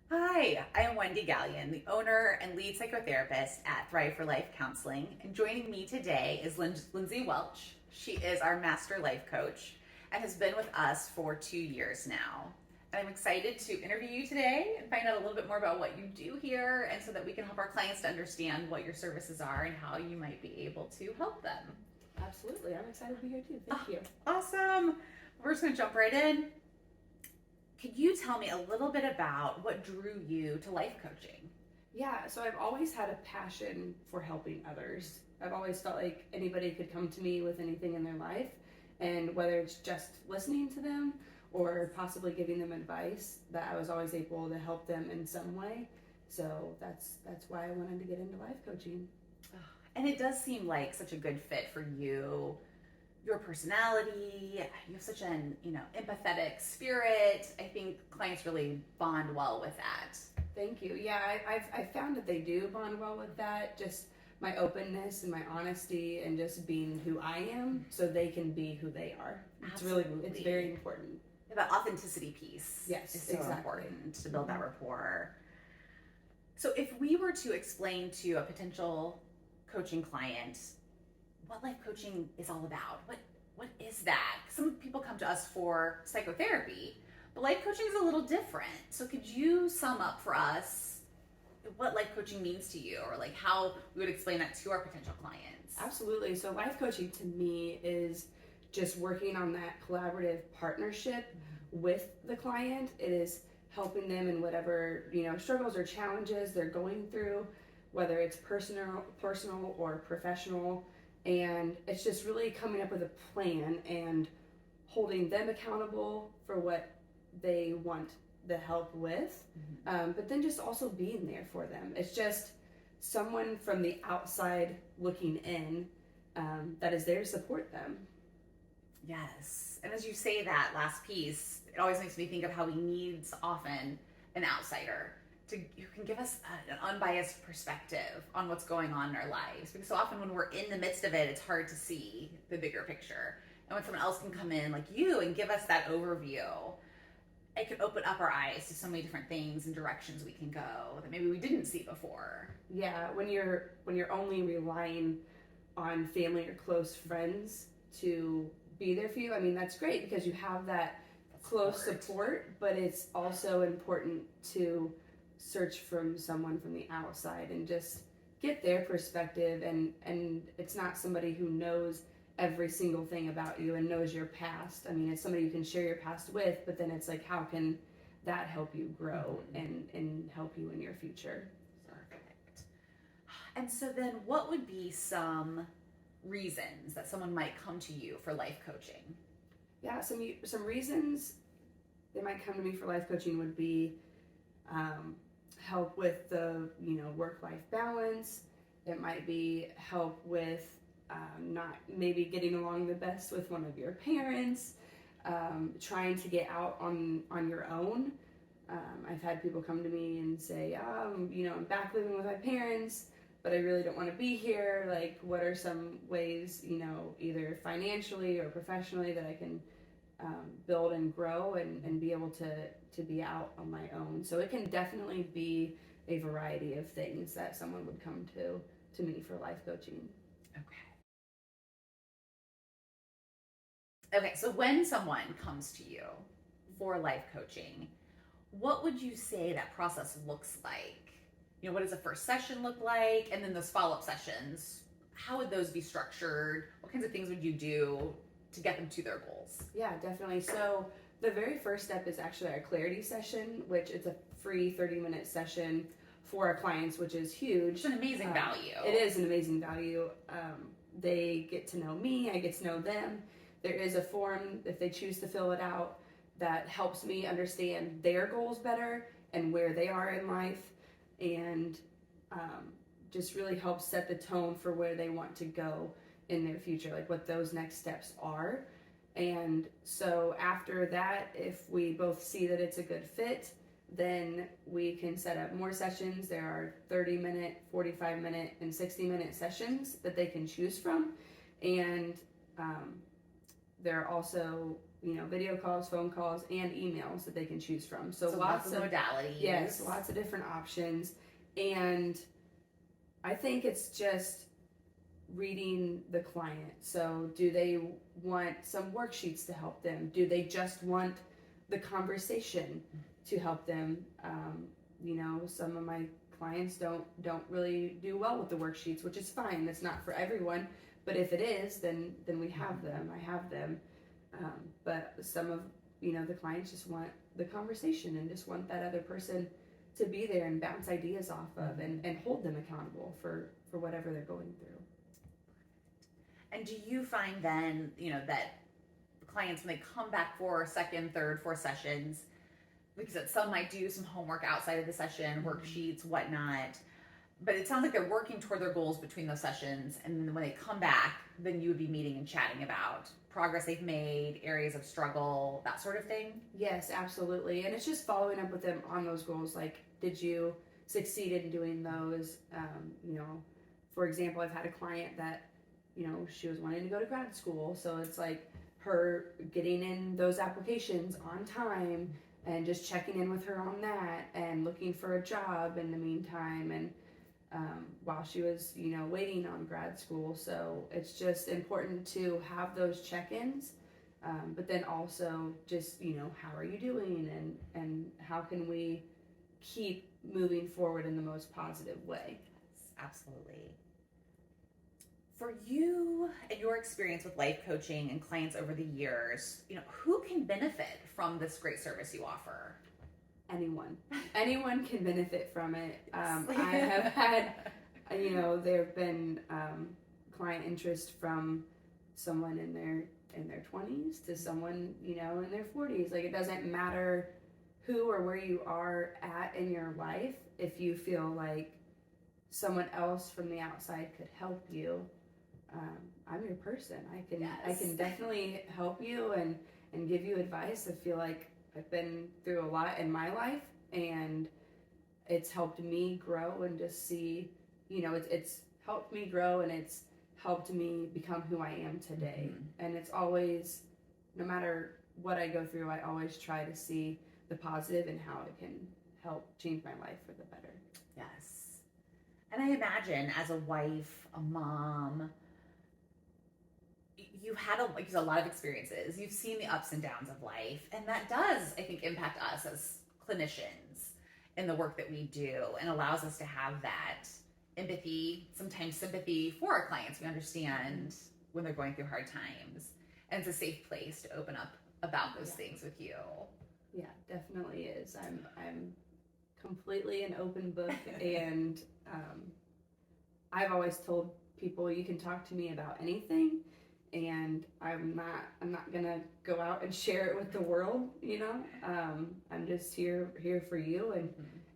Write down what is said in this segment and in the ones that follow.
Hi, I am Wendy Galyen, the owner and lead psychotherapist at Thrive for Life Counseling. And joining me today is Lindsey Welch. She is our master life coach and has been with us for 2 years now. And I'm excited to interview you today and find out a little bit more about what you do here and so that we can help our clients to understand what your services are and how you might be able to help them. Absolutely. I'm excited to be here too. Thank you. Awesome. We're just going to jump right in. Could you tell me a little bit about what drew you to life coaching? Yeah, so I've always had a passion for helping others. I've always felt like anybody could come to me with anything in their life, and whether it's just listening to them or possibly giving them advice, that I was always able to help them in some way. So that's why I wanted to get into life coaching. And it does seem like such a good fit for you, your personality. You have such an empathetic spirit. I think clients really bond well with that. Thank you. Yeah, I've found that they do bond well with that. Just my openness and my honesty and just being who I am so they can be who they are. Absolutely. It's very important. That authenticity piece Yes, is so exactly. important to build that rapport. So if we were to explain to a potential coaching client what life coaching is all about, what is that? Some people come to us for psychotherapy, but life coaching is a little different. So could you sum up for us what life coaching means to you, or like how we would explain that to our potential clients? Absolutely. So life coaching to me is just working on that collaborative partnership with the client. It is helping them in whatever, struggles or challenges they're going through, whether it's personal or professional. And it's just really coming up with a plan and holding them accountable for what they want the help with, but then just also being there for them. It's just someone from the outside looking in, that is there to support them. Yes. And as you say that last piece, it always makes me think of how we need often an outsider who can give us an unbiased perspective on what's going on in our lives. Because so often when we're in the midst of it, it's hard to see the bigger picture. And when someone else can come in like you and give us that overview, it can open up our eyes to so many different things and directions we can go that maybe we didn't see before. Yeah, when you're only relying on family or close friends to be there for you, I mean, that's great because you have that close support, but it's also important to search from someone from the outside and just get their perspective, and it's not somebody who knows every single thing about you and knows your past. I mean, it's somebody you can share your past with, but then it's like, how can that help you grow and help you in your future? Perfect. And so then what would be some reasons that someone might come to you for life coaching? Yeah, some reasons they might come to me for life coaching would be help with the work-life balance. It might be help with not maybe getting along the best with one of your parents, trying to get out on your own. I've had people come to me and say, I'm back living with my parents, but I really don't want to be here. Like, what are some ways, either financially or professionally that I can build and grow and be able to be out on my own. So it can definitely be a variety of things that someone would come to me for life coaching. Okay, so when someone comes to you for life coaching, what would you say that process looks like? What does the first session look like? And then those follow-up sessions, how would those be structured? What kinds of things would you do to get them to their goals? Yeah, definitely. So the very first step is actually our clarity session, which it's a free 30-minute session for our clients, which is huge. It's an amazing value. It is an amazing value. They get to know me, I get to know them. There is a form, if they choose to fill it out, that helps me understand their goals better and where they are in life, and just really helps set the tone for where they want to go in their future, like what those next steps are. And so after that, if we both see that it's a good fit, then we can set up more sessions. There are 30-minute, 45-minute, and 60-minute sessions that they can choose from. And there are also, video calls, phone calls, and emails that they can choose from. So lots of modalities. Yes, lots of different options. And I think it's just reading the client. So do they want some worksheets to help them? Do they just want the conversation to help them? Some of my clients don't really do well with the worksheets, which is fine. That's not for everyone. But if it is, then we have them. I have them. But some of the clients just want the conversation and just want that other person to be there and bounce ideas off of and hold them accountable for whatever they're going through. And do you find then, that clients, when they come back for second, third, fourth sessions, like you said, some might do some homework outside of the session, worksheets, whatnot, but it sounds like they're working toward their goals between those sessions, and then when they come back, then you would be meeting and chatting about progress they've made, areas of struggle, that sort of thing? Yes, absolutely. And it's just following up with them on those goals, like, did you succeed in doing those? For example, I've had a client that, she was wanting to go to grad school, so it's like her getting in those applications on time and just checking in with her on that and looking for a job in the meantime, and while she was waiting on grad school. So it's just important to have those check-ins, but then also just how are you doing, and how can we keep moving forward in the most positive way. Yes, absolutely. For you and your experience with life coaching and clients over the years, who can benefit from this great service you offer? Anyone can benefit from it. I have had, there have been client interest from someone in their 20s to someone in their 40s. Like, it doesn't matter who or where you are at in your life. If you feel like someone else from the outside could help you, I'm your person. I can definitely help you and give you advice. I feel like I've been through a lot in my life, and it's helped me grow and just see, it's helped me grow, and it's helped me become who I am today. And it's always, no matter what I go through, I always try to see the positive and how it can help change my life for the better. Yes. And I imagine as a wife, a mom, you had a lot of experiences. You've seen the ups and downs of life, and that does, I think, impact us as clinicians in the work that we do, and allows us to have that empathy, sometimes sympathy for our clients. We understand when they're going through hard times, and it's a safe place to open up about those things with you. Yeah, definitely is. I'm completely an open book, and I've always told people you can talk to me about anything, and I'm not gonna go out and share it with the world. I'm just here for you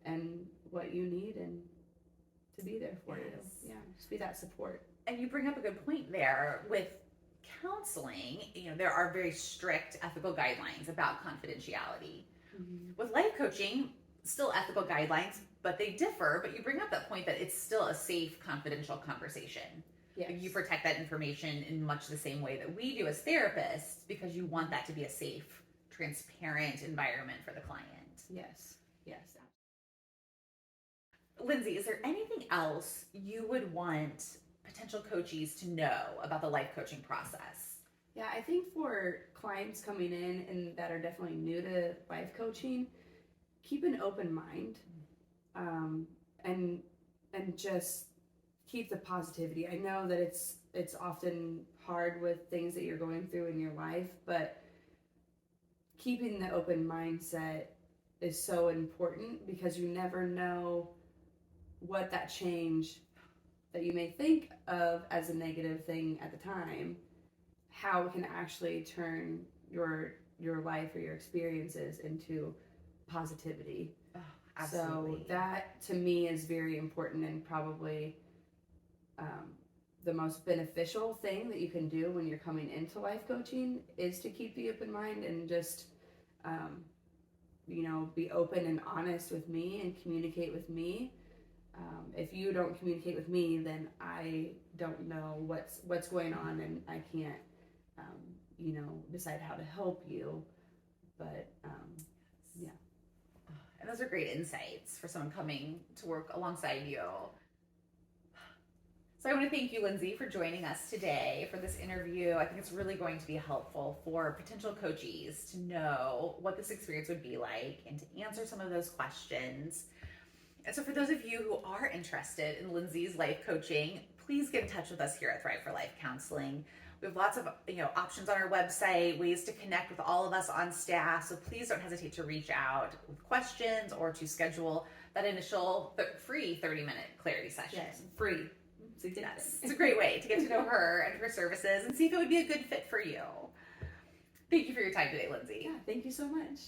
and what you need, and to be there for you. Yeah, just be that support. And you bring up a good point there with counseling. There are very strict ethical guidelines about confidentiality. With life coaching, still ethical guidelines, but they differ. But you bring up that point that it's still a safe, confidential conversation. Yes. You protect that information in much the same way that we do as therapists, because you want that to be a safe, transparent environment for the client. Yes. Lindsey, is there anything else you would want potential coachees to know about the life coaching process? Yeah, I think for clients coming in and that are definitely new to life coaching, keep an open mind, and just keep the positivity. I know that it's often hard with things that you're going through in your life, but keeping the open mindset is so important, because you never know what that change that you may think of as a negative thing at the time, how it can actually turn your life or your experiences into positivity. Oh, absolutely. So that to me is very important, and probably the most beneficial thing that you can do when you're coming into life coaching is to keep the open mind and just be open and honest with me and communicate with me. If you don't communicate with me, then I don't know what's going on, and I can't decide how to help you. But and those are great insights for someone coming to work alongside you. So I want to thank you, Lindsey, for joining us today for this interview. I think it's really going to be helpful for potential coachees to know what this experience would be like and to answer some of those questions. And so for those of you who are interested in Lindsey's life coaching, please get in touch with us here at Thrive for Life Counseling. We have lots of options on our website, ways to connect with all of us on staff. So please don't hesitate to reach out with questions or to schedule that initial free 30-minute clarity session. Yes, free. Yes, it's a great way to get to know her and her services and see if it would be a good fit for you. Thank you for your time today, Lindsey. Yeah, thank you so much.